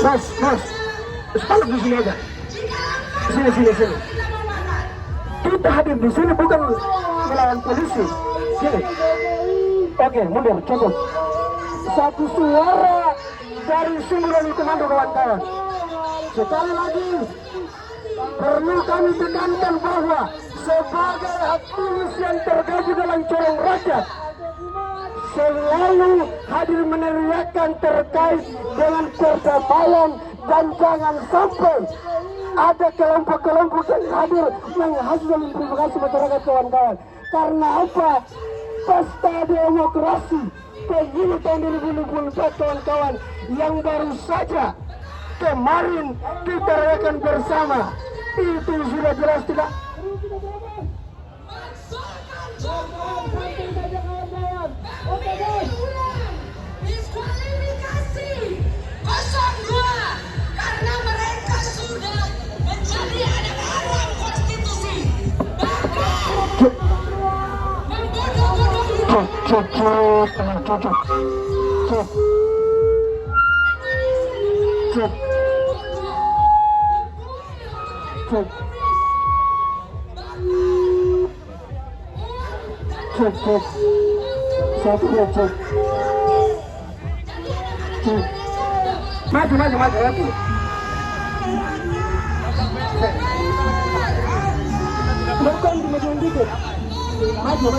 Mas, stop di sini aja. Sini. Kita hadir di sini bukan melawan polisi. Sini. Oke, mundur, cukup. Satu suara dari sembilan komando kawan-kawan. Sekali lagi, perlu kami tekankan bahwa sebagai aktivis yang tergabung dalam corong rakyat, selalu hadir meneriakkan terkait dengan perdamaian dan jangan sampai ada kelompok-kelompok yang hadir menghasil memprovokasi masyarakat kawan-kawan. Karena apa? Pesta demokrasi pemilu tahun 2024 kawan-kawan yang baru saja kemarin kita rayakan bersama itu sudah jelas tidak. Diskualifikasi 02 karena mereka sudah menjadi anak haram konstitusi. Maju. Bukan dimajuin dikit. Maju.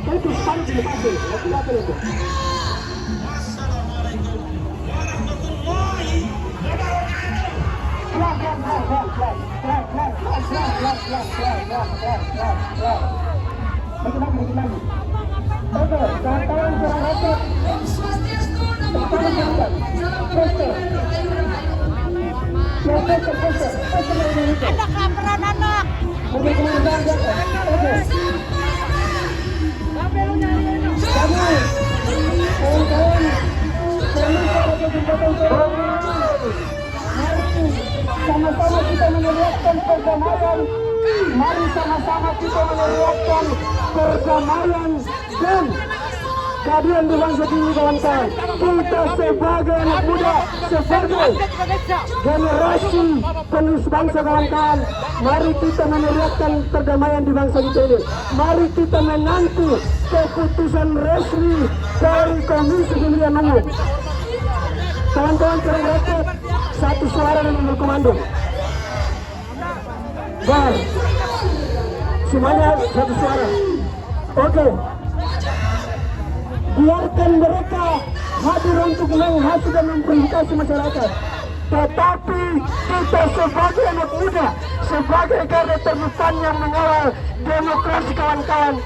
Itu sekarang di depan itu. Ada kameran anak. Sama-sama kita meneriakkan perdamaian. Mari sama-sama kita meneriakkan perdamaian dan keadilan di bangsa ini kawan-kawan. Kita sebagai anak muda, sebagai generasi penerus bangsa kawan-kawan, mari kita meneriakkan perdamaian di bangsa kita ini. Mari kita menanti keputusan resmi dari Komisi Pemilihan Umum. Kawan-kawan kurang rakyat, satu suara dan berkomando. Bar, semuanya satu suara. Oke. Biarkan mereka hadir untuk menghasut dan memprovokasi masyarakat. Tetapi kita sebagai anak muda, sebagai garda terdepan yang mengawal demokrasi kawan-kawan,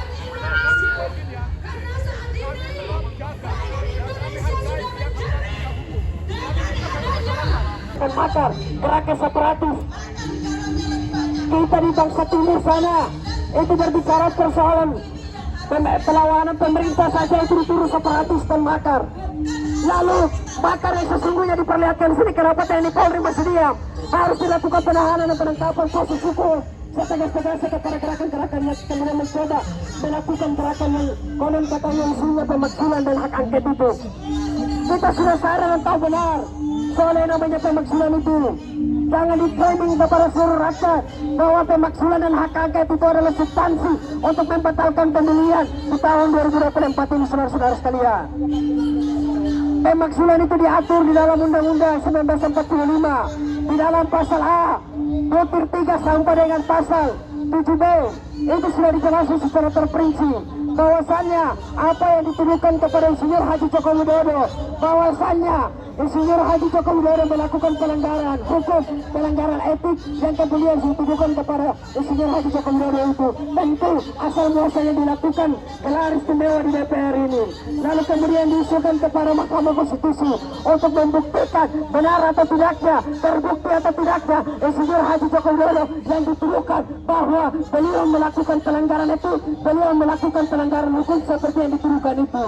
makar gerakan separatis kita di bangsa timur sana itu berbicara persoalan perlawanan pemerintah saja itu turut separatis dan makar. Lalu makar yang sesungguhnya diperlihatkan di sini. Kenapa TNI Polri masih diam? Harus dilakukan penahanan dan penangkapan proses hukum setegas-tegasnya kepada gerakan-gerakan yang kemudian mencoba melakukan gerakan yang konon katanya isinya pemakzulan dan hak angket itu. Kita sudah sadar dan tahu benar soal yang namanya pemakzulan itu. Jangan di-framing kepada seluruh rakyat bahwa pemakzulan dan hak angket itu adalah substansi untuk membatalkan pemilihan di tahun 2024 ini, saudara-saudara sekalian. Pemakzulan itu diatur di dalam Undang-Undang 1945 di dalam pasal A, butir 3 sampai dengan pasal 7B. Itu sudah dijelaskan secara terperinci bahwasannya apa yang dituduhkan kepada Insinyur Haji Joko Widodo, bahwasannya Insinyur Haji Joko Widodo melakukan pelanggaran hukum, pelanggaran etik yang kemudian dituduhkan kepada Insinyur Haji Joko Widodo itu tentu asal muasalnya dilakukan gelar istimewa di DPR ini, lalu kemudian diusulkan kepada Mahkamah Konstitusi untuk membuktikan benar atau tidaknya, terbukti atau tidaknya Insinyur Haji Joko Widodo yang dituduhkan bahwa beliau melakukan pelanggaran itu, beliau melakukan pelanggaran hukum seperti yang dituduhkan itu.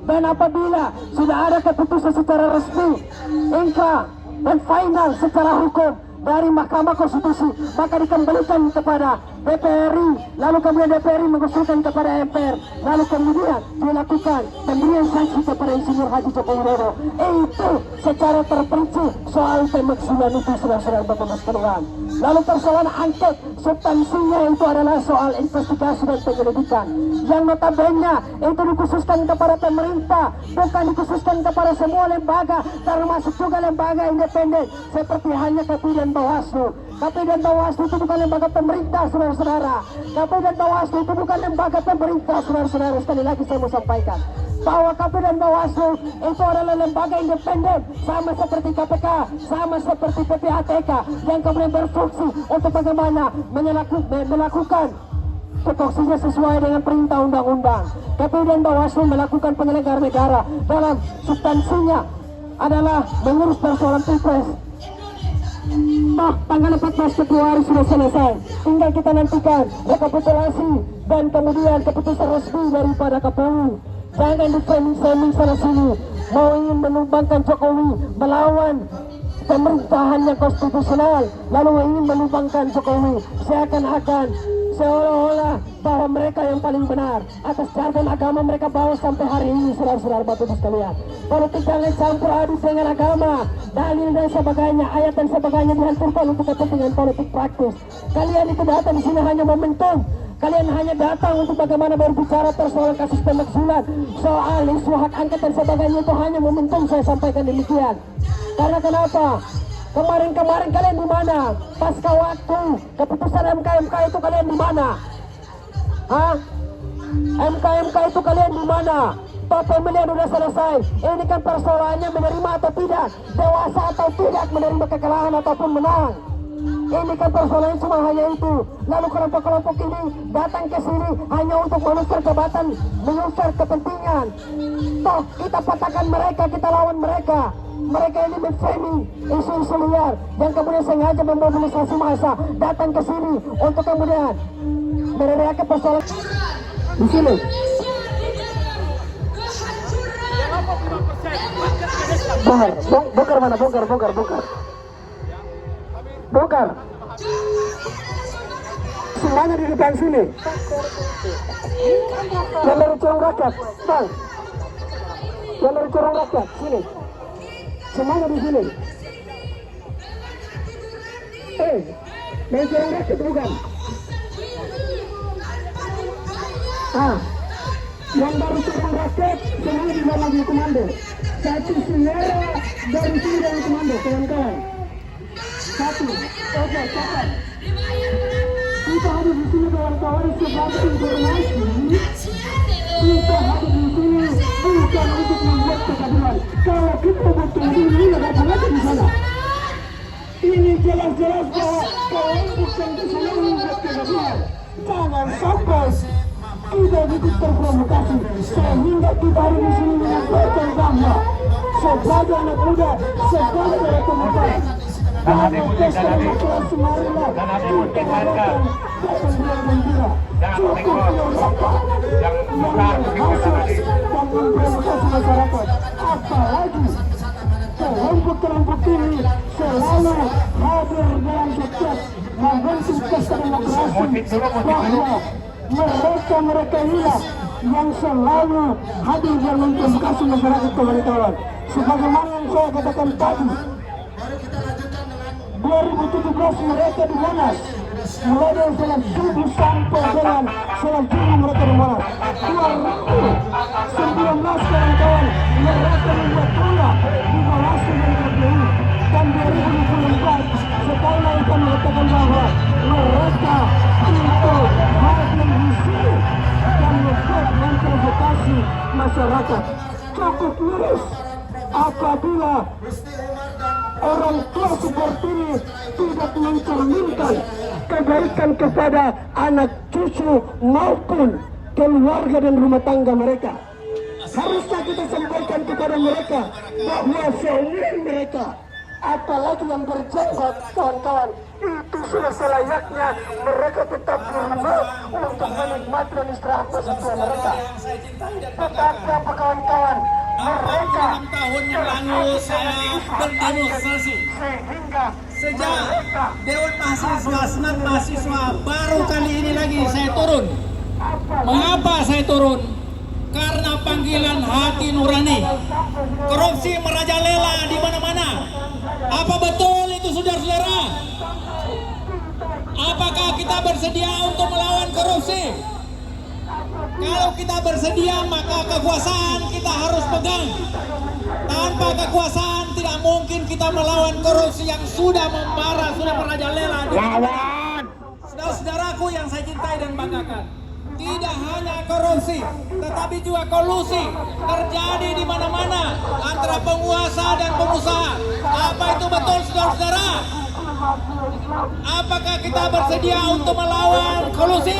Dan apabila sudah ada keputusan secara resmi, inkrah dan final secara hukum dari Mahkamah Konstitusi, maka dikembalikan kepada DPRI, lalu kemudian DPRI mengusulkan kepada MPR, lalu kemudian dilakukan pemberian sanksi kepada Insinyur Haji Joko Widodo. Itu secara terperinci soal pemakzulan itu saudara-saudara Bapak Mas Keluhan. Lalu persoalan angket, substansinya itu adalah soal investigasi dan penyelidikan yang notabene itu dikhususkan kepada pemerintah, bukan dikhususkan kepada semua lembaga, termasuk juga lembaga independen seperti hanya KPU dan Bawaslu. KPU dan Bawaslu itu bukan lembaga pemerintah, saudara-saudara. KPU dan Bawaslu itu bukan lembaga pemerintah, saudara-saudara. Sekali lagi saya mau sampaikan bahwa KPU dan Bawaslu itu adalah lembaga independen, sama seperti KPK, sama seperti PPATK, yang kemudian berfungsi untuk bagaimana melakukan tupoksinya sesuai dengan perintah undang-undang. KPU dan Bawaslu melakukan penyelenggara negara dalam substansinya adalah mengurus persoalan pilpres. Tanggal 14 Februari sudah selesai, tinggal kita nantikan rekapitulasi dan kemudian keputusan resmi daripada KPU. Jangan di framing sana sini mau ingin menumbangkan Jokowi melawan pemerintahan yang konstitusional, lalu ingin menumbangkan Jokowi seakan-akan seolah-olah bahwa mereka yang paling benar atas jargon agama mereka bawa sampai hari ini, saudara-saudara Bapak Ibu sekalian. Politik jangan campur aduk dengan agama, dalil dan sebagainya, ayat dan sebagainya dihancurkan untuk kepentingan politik praktis. Kalian itu datang di sini hanya momentum. Kalian hanya datang untuk bagaimana berbicara persoalan kasus pemakzulan, soal isu hak angket dan sebagainya, itu hanya momentum. Saya sampaikan demikian. Karena kenapa? Kemarin-kemarin kalian di mana? Pasca waktu keputusan MK itu kalian di mana? Hah? MK itu kalian di mana? Toh pemilihan sudah selesai. Ini kan persoalannya menerima atau tidak, dewasa atau tidak menerima kekalahan ataupun menang. Ini kan persoalannya cuma hanya itu. Lalu kelompok-kelompok ini datang ke sini hanya untuk menukar jabatan, menukar kepentingan. Toh kita patahkan mereka, kita lawan mereka. Mereka ini memframing isu-isu liar yang kemudian sengaja memobilisasi massa datang ke sini untuk kemudian meneriakan persoalan di sini. Bongkar mana? Bongkar. Semuanya di depan sini. Yang dari corong rakyat, bang. Yang dari corong rakyat, sini. Semuanya di sini. Dari corong rakyat bukan? Yang dari corong rakyat semuanya di dalam komando. Satu selera dari sini dari komando, kawan-kawan. Satu, oke, catat. Kita hadir di sini kawan-kawan sebagai informasi. Kita hadir di sini bukan untuk membuat kegaduhan. Kalau kita butuh ini ada lagi di sana. Ini jelas-jelas bahwa kalian bukan di sana membuat kegaduhan. Jangan sampai kita ikut terprovokasi sehingga kita hari di sini menyampaikan bahwa sebagai anak muda, sebagai komunitas. Dan ada mungkin dan ada mungkin jangan tekor yang besar masyarakat. Apalagi kelompok-kelompok ini selalu hadir dalam setiap membentuk pesta demokrasi, bahwa mereka inilah yang selalu hadir dalam memprovokasi masyarakat, kawan-kawan. Sebagaimana yang saya katakan tadi, 2017 mereka di Monas, mulai dari sholat subuh sampai dengan sholat Jumat mereka di Monas. 2019 kawan-kawan mereka membuat bola di Bawaslu dan KPU. Dan 2024 sekali lagi kami mengatakan bahwa mereka itu hadir di sini dan membuat memprovokasi masyarakat. Cukup miris apabila orang tua seperti ini tidak mencerminkan kebaikan kepada anak cucu maupun keluarga dan rumah tangga mereka. Harusnya kita sampaikan kepada mereka bahwa seumur mereka, apalagi yang berjabatan, kawan-kawan, itu sudah selayaknya mereka tetap di rumah untuk menikmati dan istirahat sesuai mereka. Tetapi apa kawan-kawan, 46 tahun yang lalu saya berdemonstrasi. Sejak Dewan Mahasiswa, Senat Mahasiswa, baru kali ini lagi saya turun. Mengapa saya turun? Karena panggilan hati nurani. Korupsi merajalela di mana-mana. Apa betul itu, saudara-saudara? Apakah kita bersedia untuk melawan korupsi? Kalau kita bersedia, maka kekuasaan kita harus pegang. Tanpa kekuasaan tidak mungkin kita melawan korupsi yang sudah membara, sudah merajalela. Saudara-saudaraku yang saya cintai dan banggakan, tidak hanya korupsi, tetapi juga kolusi terjadi di mana-mana antara penguasa dan pengusaha. Apa itu betul, saudara-saudara? Apakah kita bersedia untuk melawan kolusi?